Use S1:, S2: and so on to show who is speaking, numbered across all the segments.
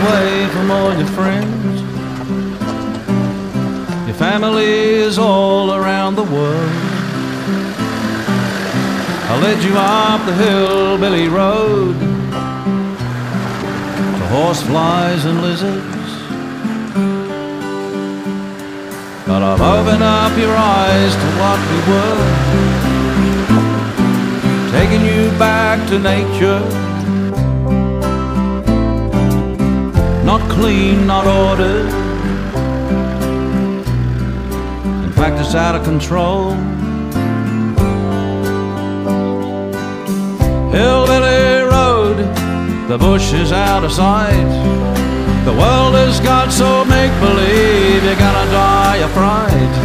S1: away from all your friends. Your family is all around the world. I led you up the hillbilly road to horseflies and lizards, but I've opened up your eyes to what we were, taking you back to nature. Not clean, not ordered, in fact it's out of control. Hillbilly road, the bush is out of sight. The world has got so make-believe you're gonna die of fright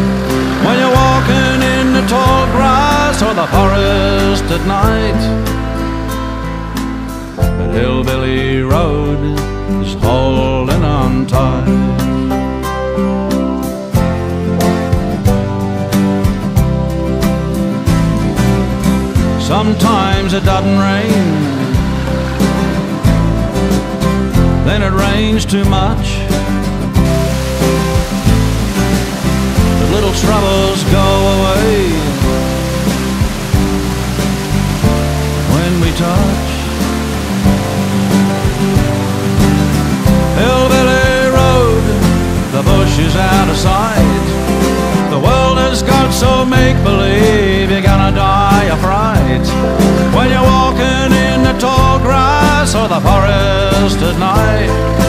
S1: when you're walking in the tall grass or the forest at night. But Hillbilly road is holding on tight. Sometimes it doesn't rain, then it rains too much. The little troubles go away when we touch. Hillbilly road, the bush is out of sight. The world has got so make-believe you're gonna die of fright when you're walking in the tall grass or the forest at night.